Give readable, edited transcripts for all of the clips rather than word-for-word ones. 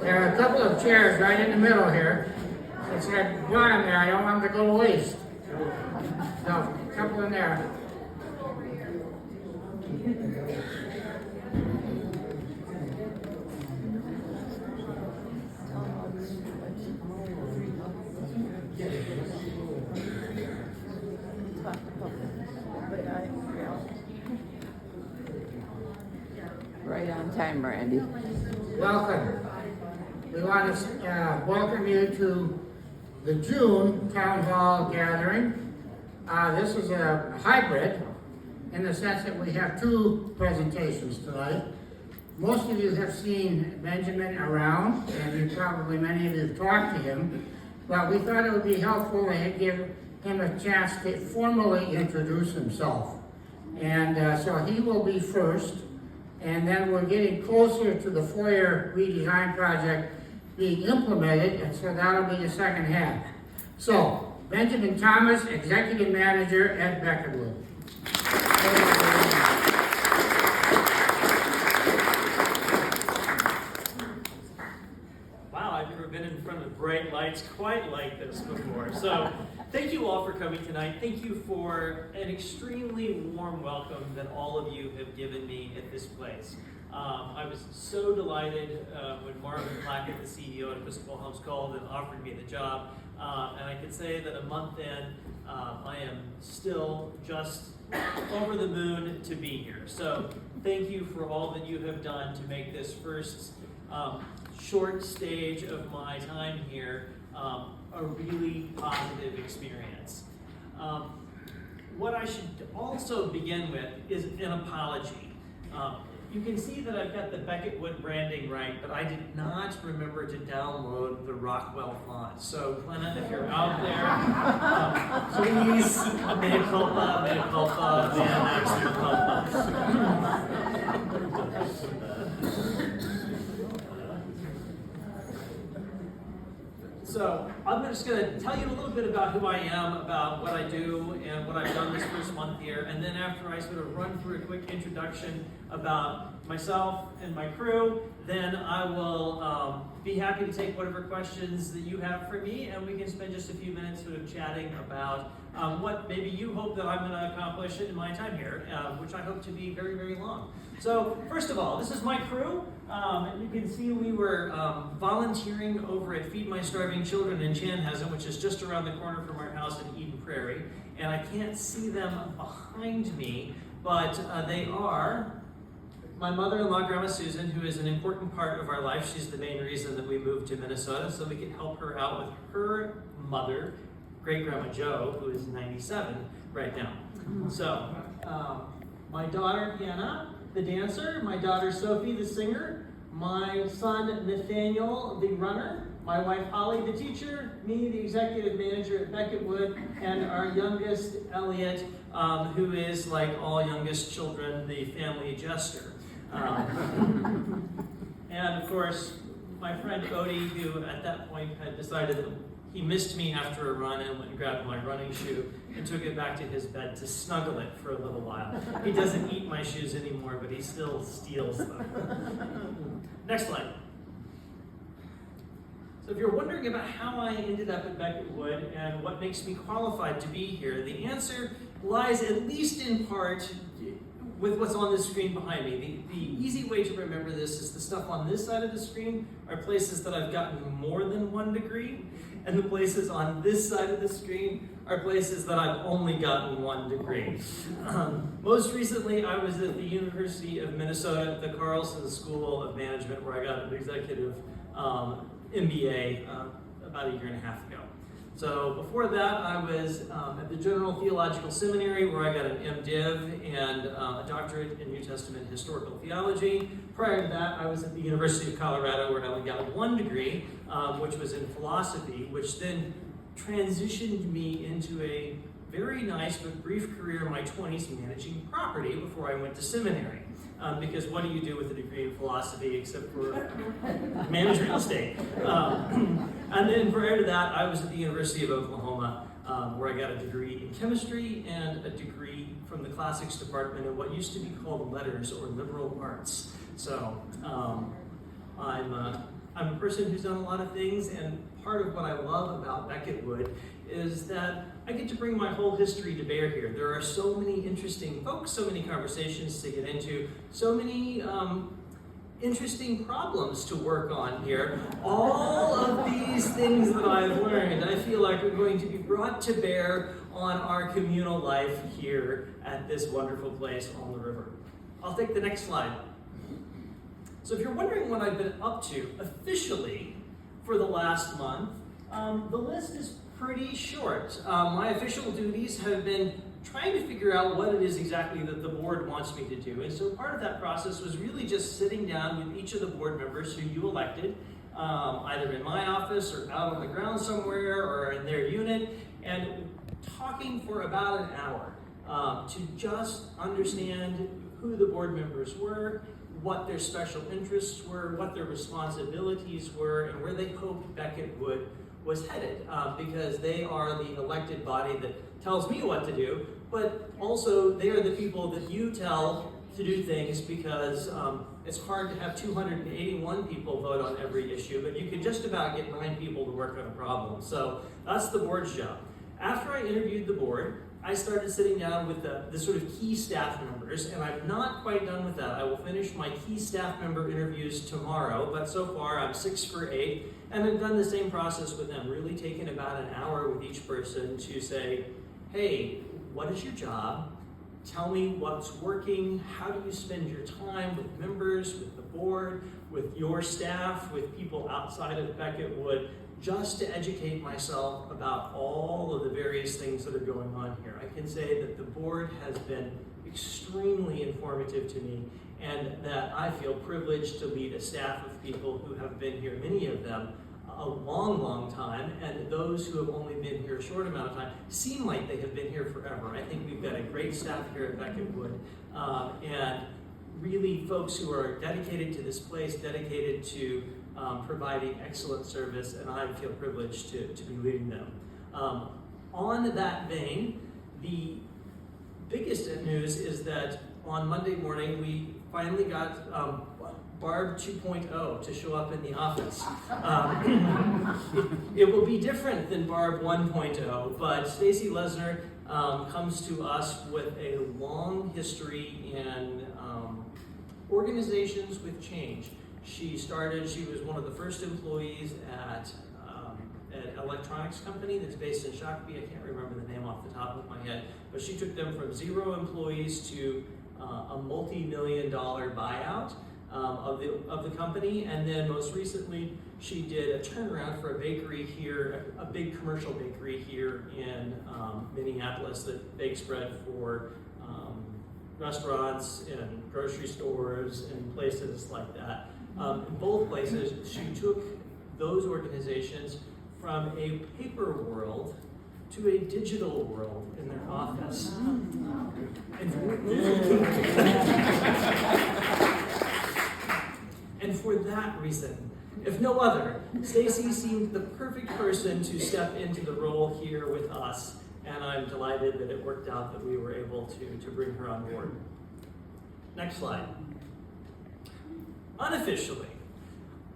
There are a couple of chairs right in the middle here. Since I brought them there, I don't want them to go to waste. So, a couple in there. Right on time, Randy. Welcome. We want to welcome you to the June Town Hall gathering. This is a hybrid in the sense that we have two presentations tonight. Most of you have seen Benjamin around, and many of you have talked to him, but we thought it would be helpful to give him a chance to formally introduce himself. And so he will be first, and then we're getting closer to the foyer redesign project being implemented, and so that'll be the second half. So, Benjamin Thomas, Executive Manager at Becketwood. Wow, I've never been in front of bright lights quite like this before. So, thank you all for coming tonight. Thank you for an extremely warm welcome that all of you have given me at this place. I was so delighted when Marvin Plackett, the CEO at Episcopal Homes, called and offered me the job. And I can say that a month in, I am still just over the moon to be here. So thank you for all that you have done to make this first short stage of my time here a really positive experience. What I should also begin with is an apology. You can see that I've got the Becketwood branding right, but I did not remember to download the Rockwell font. So, Glenna, if you're out there, please, mea culpa, man, extra culpa. So, I'm just going to tell you a little bit about who I am, about what I do, and what I've done this first month here. And then after I sort of run through a quick introduction about myself and my crew, then I will be happy to take whatever questions that you have for me, and we can spend just a few minutes sort of chatting about what maybe you hope that I'm going to accomplish in my time here, which I hope to be very, very long. So, first of all, this is my crew. You can see we were volunteering over at Feed My Starving Children in Chanhassen, which is just around the corner from our house in Eden Prairie. And I can't see them behind me, but they are my mother-in-law, Grandma Susan, who is an important part of our life. She's the main reason that we moved to Minnesota, so we could help her out with her mother, great-grandma Jo, who is 97 right now. So, my daughter, Hannah, the dancer, my daughter Sophie, the singer, my son Nathaniel, the runner, my wife Holly, the teacher, me, the executive manager at Becketwood, and our youngest, Elliot, who is, like all youngest children, the family jester. And of course, my friend Odie, who at that point had decided that he missed me after a run and went and grabbed my running shoe and took it back to his bed to snuggle it for a little while. He doesn't eat my shoes anymore, but he still steals them. Next slide. So if you're wondering about how I ended up at Becketwood and what makes me qualified to be here, the answer lies at least in part with what's on the screen behind me. The easy way to remember this is the stuff on this side of the screen are places that I've gotten more than 1 degree, and the places on this side of the screen are places that I've only gotten 1 degree. Most recently, I was at the University of Minnesota, the Carlson School of Management, where I got an executive MBA about 1.5 years ago. So before that, I was at the General Theological Seminary, where I got an MDiv and a doctorate in New Testament historical theology. Prior to that, I was at the University of Colorado, where I only got 1 degree, which was in philosophy, which then transitioned me into a very nice but brief career in my 20s managing property before I went to seminary. Because what do you do with a degree in philosophy except for manage real estate? And then prior to that, I was at the University of Oklahoma, where I got a degree in chemistry and a degree from the classics department in what used to be called letters or liberal arts. So I'm a person who's done a lot of things, and part of what I love about Becketwood is that I get to bring my whole history to bear here. There are so many interesting folks, so many conversations to get into, so many interesting problems to work on here. All of these things that I've learned, I feel like are going to be brought to bear on our communal life here at this wonderful place on the river. I'll take the next slide. So if you're wondering what I've been up to officially for the last month, the list is pretty short. My official duties have been trying to figure out what it is exactly that the board wants me to do. And so part of that process was really just sitting down with each of the board members who you elected, either in my office or out on the ground somewhere or in their unit, and talking for about an hour to just understand who the board members were, what their special interests were, what their responsibilities were, and where they hoped Becketwood was headed, because they are the elected body that tells me what to do, but also they are the people that you tell to do things, because it's hard to have 281 people vote on every issue, but you can just about get 9 people to work on a problem. So that's the board's job. After I interviewed the board, I started sitting down with the sort of key staff members, and I'm not quite done with that. I will finish my key staff member interviews tomorrow, but so far I'm 6 for 8, and I've done the same process with them, really taken about an hour with each person to say, hey, what is your job? Tell me what's working. How do you spend your time with members, with the board, with your staff, with people outside of Becketwood, just to educate myself about all of the various things that are going on here. I can say that the board has been extremely informative to me, and that I feel privileged to lead a staff of people who have been here, many of them, a long, long time, and those who have only been here a short amount of time seem like they have been here forever. I think we've got a great staff here at Becketwood, and really folks who are dedicated to this place, dedicated to providing excellent service, and I feel privileged to be leading them. On that vein, the biggest news is that on Monday morning we finally got Barb 2.0 to show up in the office. It will be different than Barb 1.0, but Stacy Lesner comes to us with a long history in organizations with change. She was one of the first employees at an electronics company that's based in Shakopee. I can't remember the name off the top of my head, but she took them from 0 employees to a multi-million-dollar buyout of the company, and then most recently she did a turnaround for a bakery here, a big commercial bakery here in Minneapolis that bakes bread for restaurants and grocery stores and places like that. In both places, she took those organizations from a paper world to a digital world in their office. And for that reason, if no other, Stacy seemed the perfect person to step into the role here with us, and I'm delighted that it worked out that we were able to bring her on board. Next slide. Unofficially,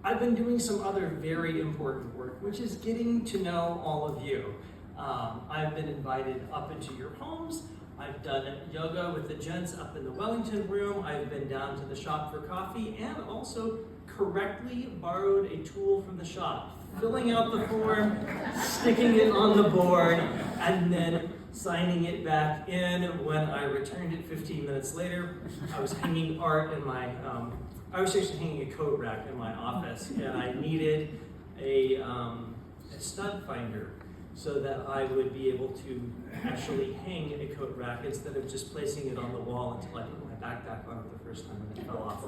I've been doing some other very important work, which is getting to know all of you. I've been invited up into your homes. I've done yoga with the gents up in the Wellington room. I've been down to the shop for coffee, and also correctly borrowed a tool from the shop, filling out the form, sticking it on the board, and then signing it back in. When I returned it 15 minutes later, I was hanging art in my, I was actually hanging a coat rack in my office, and I needed a stud finder so that I would be able to actually hang a coat rack instead of just placing it on the wall until I put my backpack on it the first time and it fell off.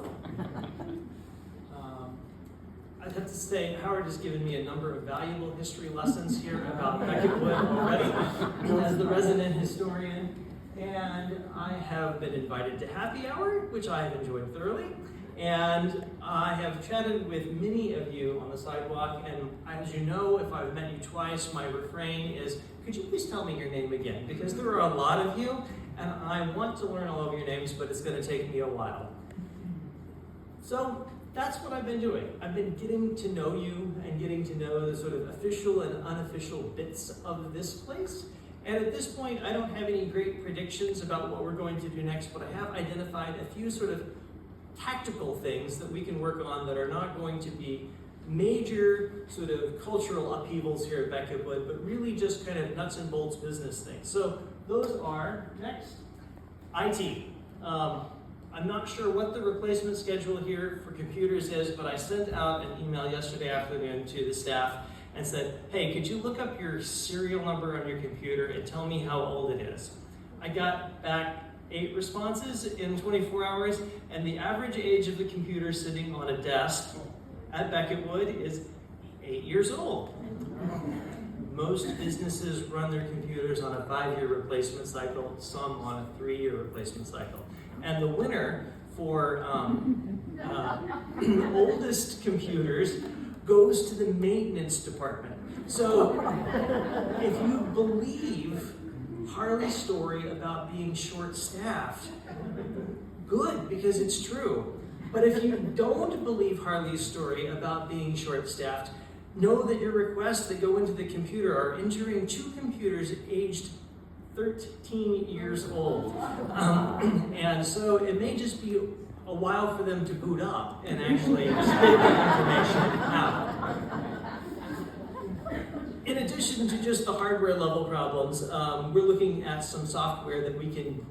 I'd have to say, Howard has given me a number of valuable history lessons here about Becketwood already as the resident historian. And I have been invited to happy hour, which I have enjoyed thoroughly. And I have chatted with many of you on the sidewalk, and as you know, if I've met you twice, my refrain is, could you please tell me your name again? Because there are a lot of you, and I want to learn all of your names, but it's going to take me a while. So, that's what I've been doing. I've been getting to know you and getting to know the sort of official and unofficial bits of this place. And at this point, I don't have any great predictions about what we're going to do next, but I have identified a few sort of tactical things that we can work on that are not going to be major sort of cultural upheavals here at Becketwood, but really just kind of nuts and bolts business things. So those are, next, IT. I'm not sure what the replacement schedule here for computers is, but I sent out an email yesterday afternoon to the staff and said, hey, could you look up your serial number on your computer and tell me how old it is? I got back 8 responses in 24 hours, and the average age of the computer sitting on a desk at Becketwood is 8 years old. Most businesses run their computers on a 5-year replacement cycle, some on a 3-year replacement cycle. And the winner for oldest computers goes to the maintenance department. So if you believe Harley's story about being short-staffed, good, because it's true. But if you don't believe Harley's story about being short-staffed, know that your requests that go into the computer are entering 2 computers aged 13 years old. And so it may just be a while for them to boot up and actually spit the information out. In addition to just the hardware level problems, we're looking at some software that we can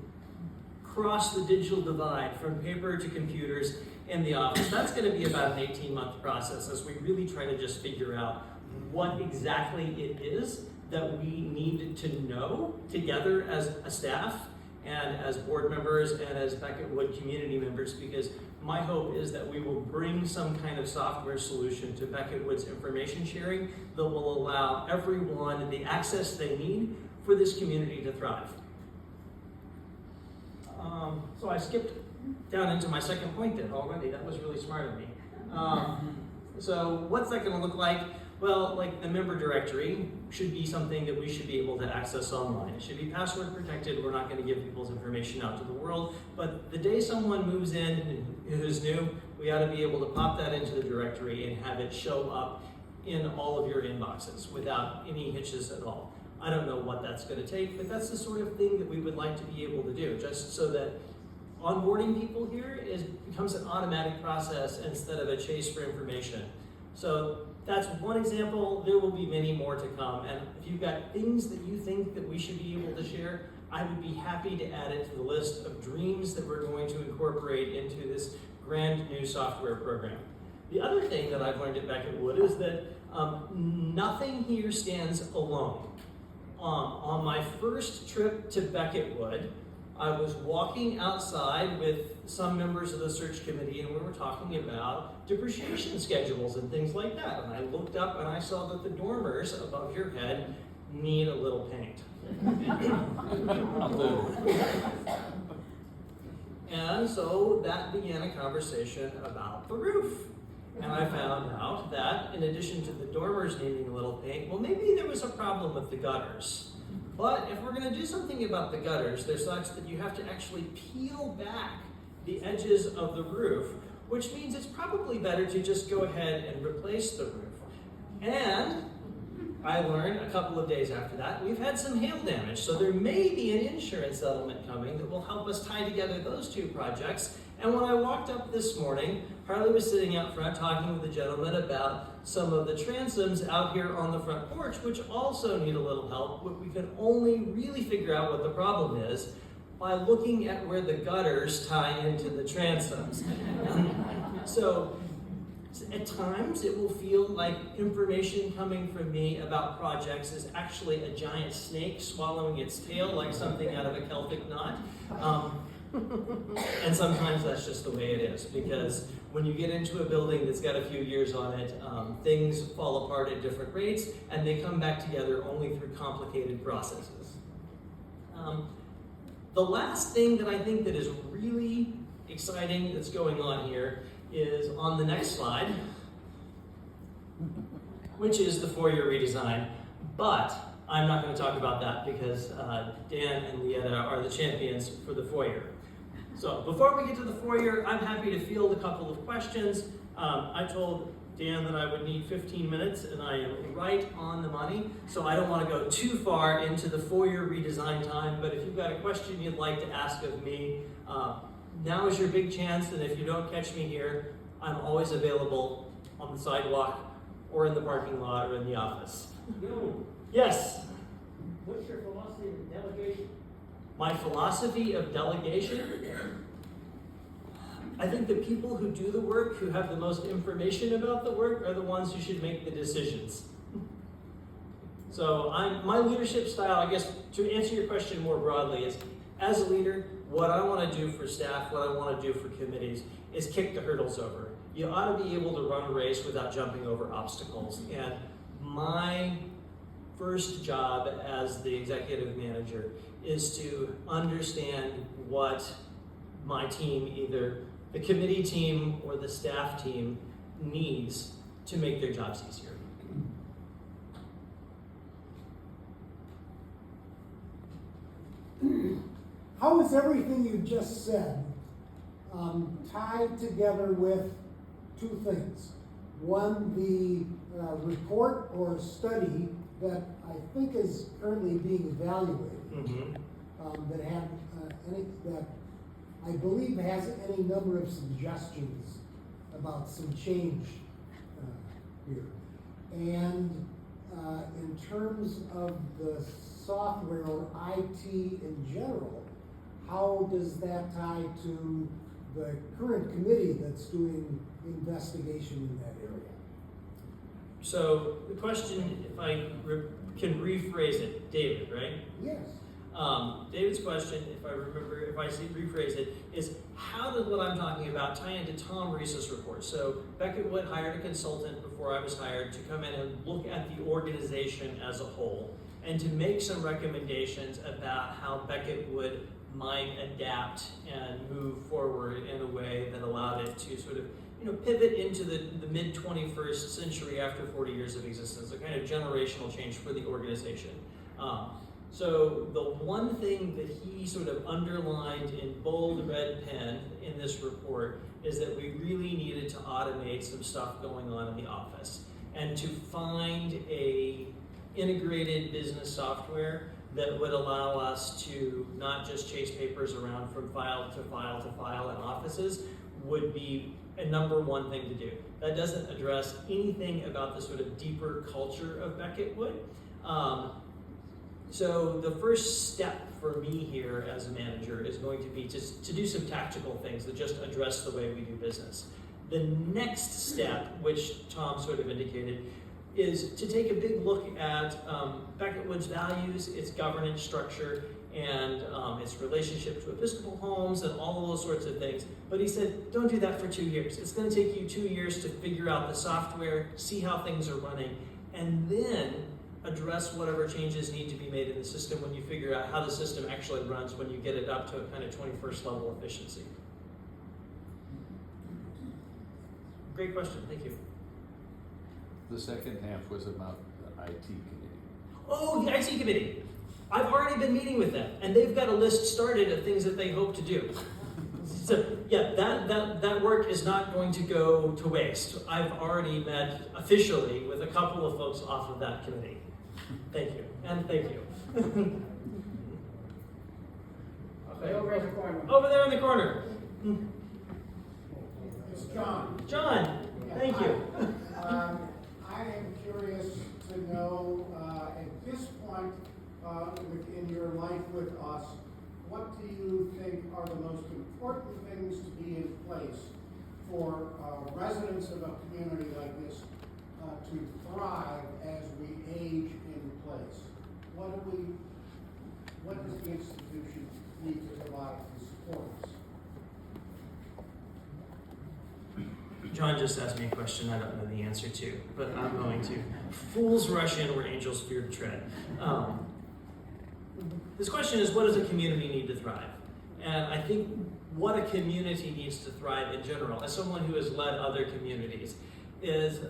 cross the digital divide from paper to computers in the office. That's going to be about an 18-month process as we really try to just figure out what exactly it is that we need to know together as a staff and as board members and as Becketwood community members, because my hope is that we will bring some kind of software solution to Becketwood's information sharing that will allow everyone the access they need for this community to thrive. So I skipped down into my second point there already. That was really smart of me. So what's that going to look like? Well, like the member directory should be something that we should be able to access online. It should be password protected. We're not going to give people's information out to the world. But the day someone moves in who's new, we ought to be able to pop that into the directory and have it show up in all of your inboxes without any hitches at all. I don't know what that's going to take, but that's the sort of thing that we would like to be able to do, just so that onboarding people here becomes an automatic process instead of a chase for information. So that's one example. There will be many more to come. And if you've got things that you think that we should be able to share, I would be happy to add it to the list of dreams that we're going to incorporate into this grand new software program. The other thing that I've learned at Becketwood is that nothing here stands alone. On my first trip to Becketwood, I was walking outside with some members of the search committee, and we were talking about depreciation schedules and things like that. And I looked up and I saw that the dormers above your head need a little paint. And so that began a conversation about the roof. And I found out that in addition to the dormers needing a little paint, well, maybe there was a problem with the gutters. But if we're going to do something about the gutters, they're such that you have to actually peel back the edges of the roof, which means it's probably better to just go ahead and replace the roof. And I learned a couple of days after that, we've had some hail damage, so there may be an insurance settlement coming that will help us tie together those 2 projects. And when I walked up this morning, Harley was sitting out front talking with a gentleman about some of the transoms out here on the front porch, which also need a little help, but we can only really figure out what the problem is by looking at where the gutters tie into the transoms. So at times it will feel like information coming from me about projects is actually a giant snake swallowing its tail like something out of a Celtic knot. And sometimes that's just the way it is, because when you get into a building that's got a few years on it, things fall apart at different rates, and they come back together only through complicated processes. The last thing that I think that is really exciting that's going on here is on the next slide, which is the foyer redesign. But I'm not going to talk about that because Dan and Lieta are the champions for the foyer. So before we get to the foyer, I'm happy to field a couple of questions. I told Dan that I would need 15 minutes, and I am right on the money, so I don't want to go too far into the foyer redesign time, but if you've got a question you'd like to ask of me, now is your big chance, and if you don't catch me here, I'm always available on the sidewalk, or in the parking lot, or in the office. Yo, Yes? what's your philosophy of delegation? My philosophy of delegation? I think the people who do the work, who have the most information about the work, are the ones who should make the decisions. So my leadership style, I guess, to answer your question more broadly, is as a leader, what I want to do for staff, what I want to do for committees, is kick the hurdles over. You ought to be able to run a race without jumping over obstacles. And my first job as the executive manager is to understand what my team, either the committee team or the staff team, needs to make their jobs easier. How is everything you just said tied together with two things? One, the report or study that I think is currently being evaluated, that I believe has any number of suggestions about some change here. And in terms of the software or IT in general, how does that tie to the current committee that's doing investigation in that area? So the question, if I can rephrase it, David, right? Yes. David's question, if I rephrase it, is how does what I'm talking about tie into Tom Reese's report? So Becketwood hired a consultant before I was hired to come in and look at the organization as a whole and to make some recommendations about how Becketwood might adapt and move forward in a way that allowed it to sort of pivot into the mid-21st century after 40 years of existence, a kind of generational change for the organization. So the one thing that he sort of underlined in bold red pen in this report is that we really needed to automate some stuff going on in the office and to find a integrated business software that would allow us to not just chase papers around from file to file to file in offices would be a number one thing to do. That doesn't address anything about the sort of deeper culture of Becketwood. So the first step for me here as a manager is going to be to do some tactical things that just address the way we do business. The next step, which Tom sort of indicated, is to take a big look at Becketwood's values, its governance structure, and its relationship to Episcopal homes and all of those sorts of things. But he said, don't do that for 2 years. It's going to take you 2 years to figure out the software, see how things are running, and then address whatever changes need to be made in the system when you figure out how the system actually runs when you get it up to a kind of 21st level efficiency. Great question, thank you. The second half was about the IT committee. Oh, the IT committee. I've already been meeting with them, and they've got a list started of things that they hope to do. So yeah, that work is not going to go to waste. I've already met officially with a couple of folks off of that committee. Thank you, and thank you. Okay, over in the corner. Over there in the corner. It's John. John, thank you. I am curious to know, at this point in your life with us, what do you think are the most important things to be in place for residents of a community like this to thrive as we age in place? What does the institution need to provide to support us? John just asked me a question I don't know the answer to, but I'm going to. Fools rush in where angels fear to tread. This question is, what does a community need to thrive? And I think what a community needs to thrive in general, as someone who has led other communities, is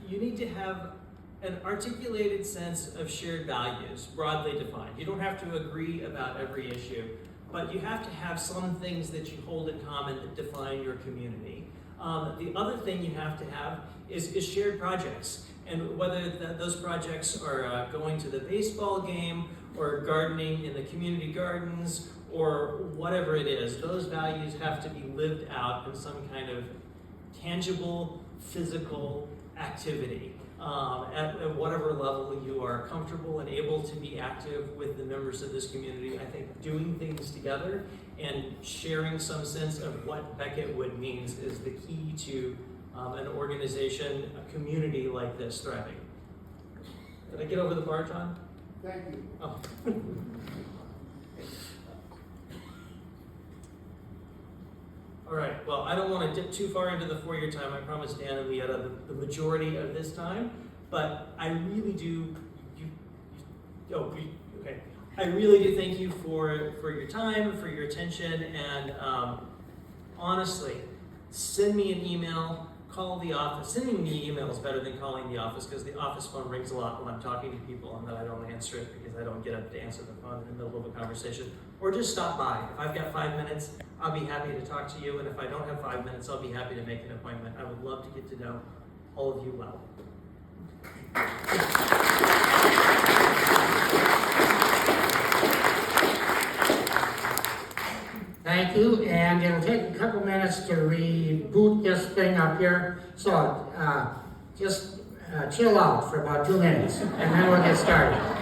you need to have an articulated sense of shared values, broadly defined. You don't have to agree about every issue, but you have to have some things that you hold in common that define your community. The other thing you have to have is shared projects. And whether those projects are going to the baseball game or gardening in the community gardens or whatever it is, those values have to be lived out in some kind of tangible, physical activity. At whatever level you are comfortable and able to be active with the members of this community, I think doing things together and sharing some sense of what Becketwood means is the key to an organization, a community like this thriving. Did I get over the bar, John? Thank you. Oh. All right, well, I don't want to dip too far into the 4-year time. I promised Dan and Leetta the majority of this time, but I really do, okay. I really do thank you for your time, for your attention, and honestly, send me an email, call the office. Sending me email is better than calling the office because the office phone rings a lot when I'm talking to people and then I don't answer it because I don't get up to answer the phone in the middle of a conversation. Or just stop by. If I've got 5 minutes, I'll be happy to talk to you, and if I don't have 5 minutes, I'll be happy to make an appointment. I would love to get to know all of you well. Thank you, and it'll take a couple minutes to reboot this thing up here, so just chill out for about 2 minutes, and then we'll get started.